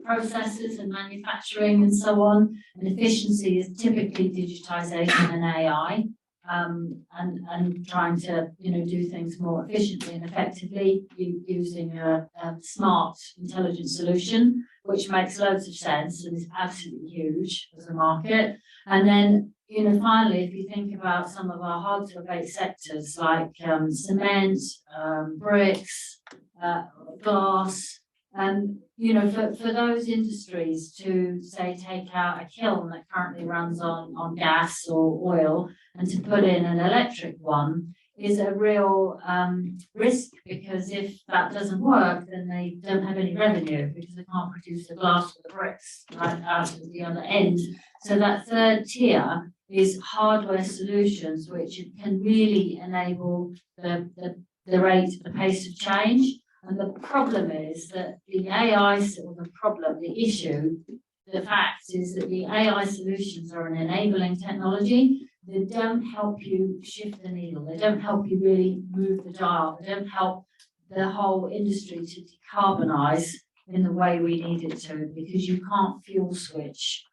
processes and manufacturing and so on. And efficiency is typically digitization and AI. And trying to do things more efficiently and effectively using a smart, intelligent solution, which makes loads of sense and is absolutely huge as a market. And then finally, if you think about some of our hard to abate sectors like cement, bricks, glass, and for those industries to say take out a kiln that currently runs on gas or oil and to put in an electric one is a real risk, because if that doesn't work, then they don't have any revenue because they can't produce the glass or the bricks right out of the other end. So that third tier is hardware solutions, which can really enable the pace of change. And the problem is that the fact is that the AI solutions are an enabling technology. They don't help you shift the needle. They don't help you really move the dial. They don't help the whole industry to decarbonize in the way we need it to, because you can't fuel switch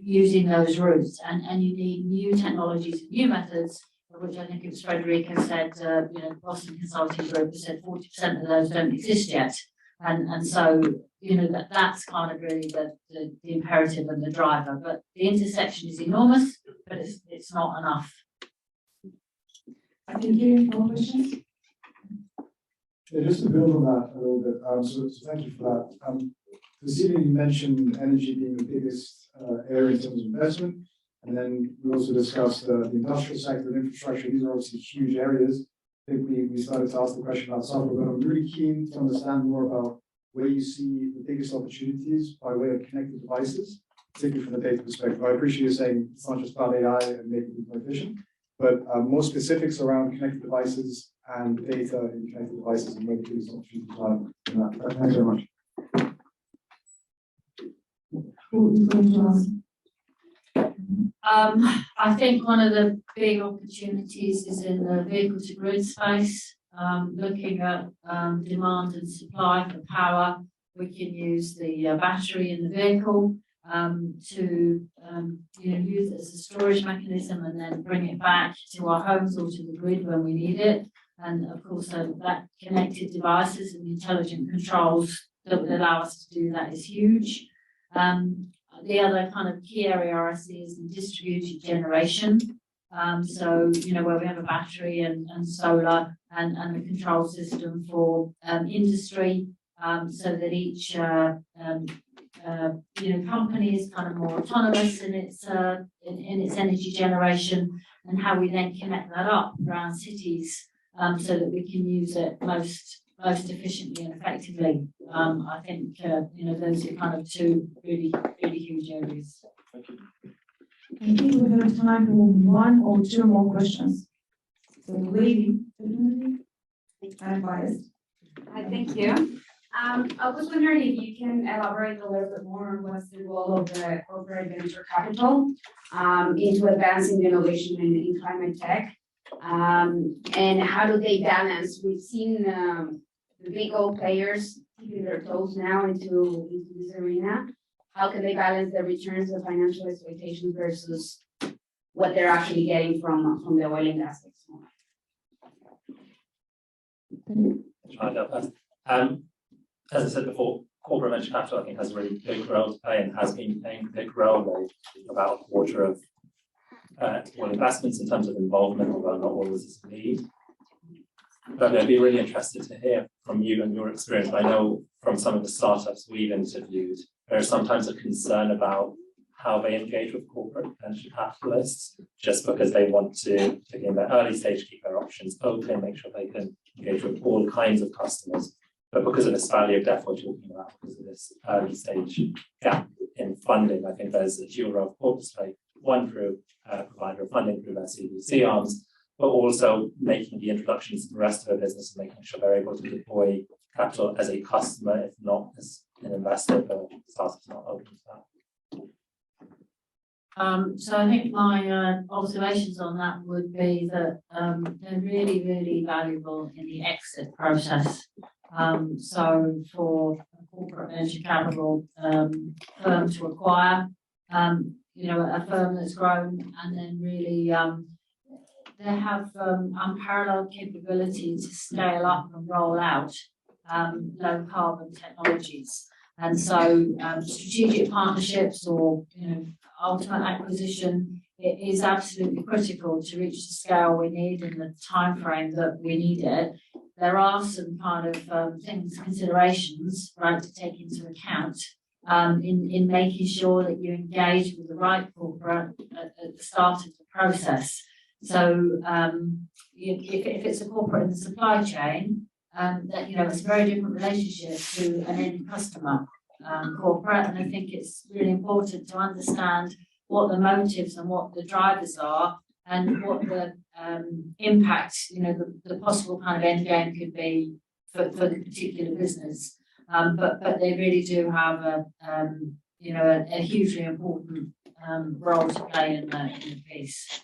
using those routes. And you need new technologies and new methods, which I think it was Federico said, Boston Consulting Group has said 40% of those don't exist yet. And so, that's kind of really the imperative and the driver. But the intersection is enormous, but it's not enough. Thank you. More questions? Yeah, just to build on that a little bit, so thank you for that. This evening you mentioned energy being the biggest area in terms of investment, and then we also discussed the industrial sector and infrastructure. These are obviously huge areas. I think we started to ask the question about software, but I'm really keen to understand more about where you see the biggest opportunities by way of connected devices, particularly from the data perspective. I appreciate you saying it's not just about AI and making it more efficient, but more specifics around connected devices and data in connected devices and where the biggest opportunities are. Thanks very much. Who is going to ask? I think one of the big opportunities is in the vehicle to grid space, looking at demand and supply for power. We can use the battery in the vehicle to use it as a storage mechanism and then bring it back to our homes or to the grid when we need it. And of course, that connected devices and intelligent controls that would allow us to do that is huge. The other kind of key area I see is in distributed generation. So, where we have a battery and solar and the control system for industry, so that each company is kind of more autonomous in its energy generation, and how we then connect that up around cities, so that we can use it most efficiently and effectively. I think those are kind of two really huge areas. I think we have time for one or two more questions. So, lady, I'm biased. Hi, thank you. I was wondering if you can elaborate a little bit more on what's the role of the corporate venture capital into advancing the innovation in climate tech, and how do they balance? We've seen the big old players keeping their toes now into this arena. How can they balance the returns of financial expectations versus what they're actually getting from the oil and gas sector? As I said before, corporate venture capital, I think, has a really big role to play and has been playing a big role. About a quarter of all investments in terms of involvement, although not always as lead. But I'd be really interested to hear from you and your experience. I know from some of the startups we've interviewed, there is sometimes a concern about how they engage with corporate venture capitalists, just because they want to, in their early stage, keep their options open, make sure they can engage with all kinds of customers. But because of this valley of death we're talking about, because of this early stage gap in funding, I think there's a dual role of corporates play, one through provider of funding through their CVC arms, but also making the introductions to the rest of their business and making sure they're able to deploy capital as a customer, if not as an investor. The startup's not open to that. So I think my observations on that would be that they're really, really valuable in the exit process. So for a corporate venture capital firm to acquire, a firm that's grown and then really they have unparalleled capability to scale up and roll out low carbon technologies. And so strategic partnerships or ultimate acquisition, it is absolutely critical to reach the scale we need in the time frame that we need it. There are some kind of considerations, right, to take into account in making sure that you engage with the right corporate at the start of the process. So if it's a corporate in the supply chain, that it's a very different relationship to an end customer corporate, and I think it's really important to understand what the motives and what the drivers are, and what the impact, the possible kind of end game could be for the particular business. But they really do have a hugely important role to play in the piece.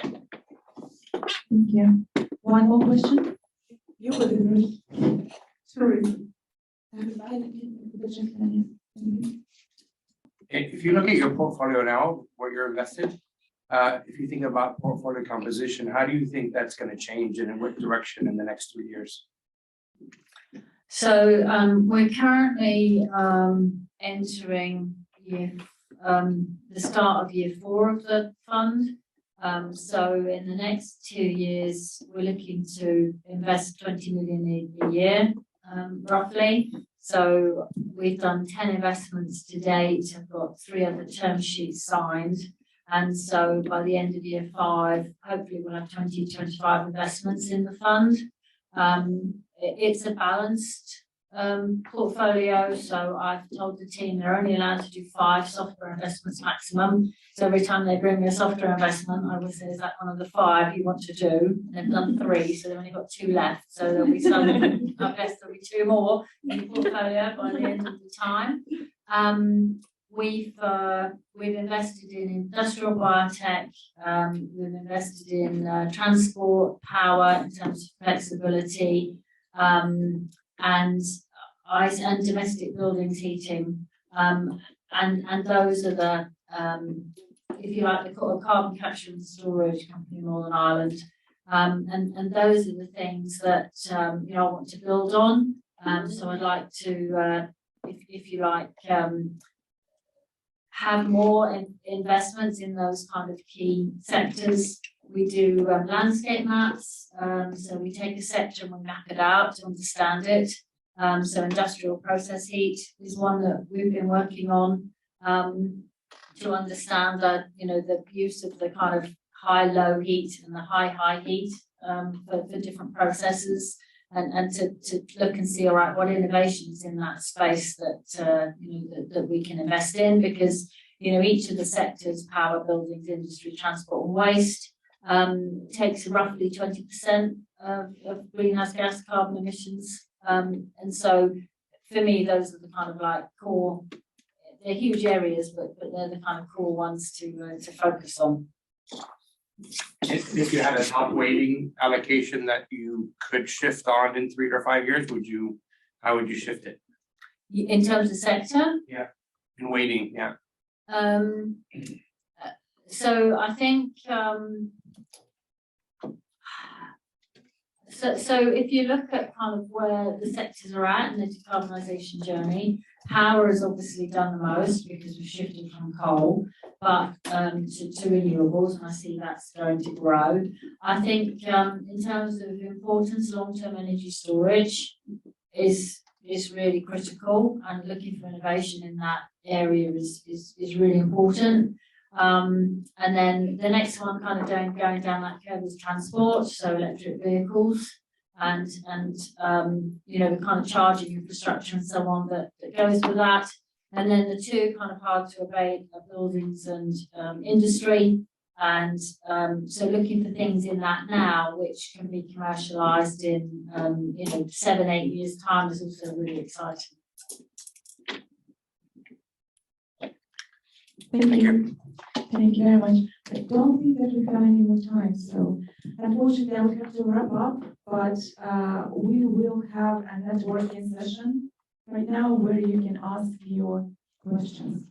Thank you. One more question? You were the first. Sorry. If you look at your portfolio now, where you're invested, if you think about portfolio composition, how do you think that's going to change and in what direction in the next 3 years? So we're currently entering the start of year 4 of the fund. So in the next 2 years, we're looking to invest 20 million a year, roughly. So we've done 10 investments to date. I've got 3 other term sheets signed. And so by the end of year 5, hopefully we'll have 20 to 25 investments in the fund. It's a balanced portfolio. So I've told the team they're only allowed to do 5 software investments maximum. So every time they bring me a software investment, I will say, is that one of the 5 you want to do? And they've done 3, so they've only got 2 left. So there'll be some, I guess there'll be 2 more in the portfolio by the end of the time. We've invested in industrial biotech, we've invested in transport, power in terms of flexibility, and domestic buildings heating, and those are the if you like, the carbon capture and storage company in Northern Ireland, and those are the things that you know, I want to build on. So I'd like to, if you like, have more investments in those kind of key sectors. We do landscape maps, so we take a sector and we map it out to understand it. So industrial process heat is one that we've been working on, to understand that, you know, the use of the kind of high-low heat and the high heat for different processes, and to look and see, all right, what innovations in that space that you know, that we can invest in, because, you know, each of the sectors, power, buildings, industry, transport and waste, takes roughly 20% of greenhouse gas carbon emissions. And so for me, those are the kind of like core, they're huge areas, but they're the kind of core ones to focus on. If you had a top weighting allocation that you could shift on in 3 or 5 years, how would you shift it? In terms of sector? Yeah, in weighting, yeah. So I think, so if you look at kind of where the sectors are at in the decarbonisation journey, power has obviously done the most because we've shifted from coal, but to renewables, and I see that's going to grow. I think in terms of importance, long-term energy storage is really critical, and looking for innovation in that area is really important. And then the next one, kind of going down that curve, is transport, so electric vehicles, and you know, the kind of charging infrastructure and so on that goes with that. And then the 2 kind of hard to abate are buildings and industry, and so looking for things in that now which can be commercialised in you know, 7-8 years time is also really exciting. Thank you. Thank you very much. I don't think that we have any more time, so unfortunately I will have to wrap up, but we will have a networking session right now where you can ask your questions.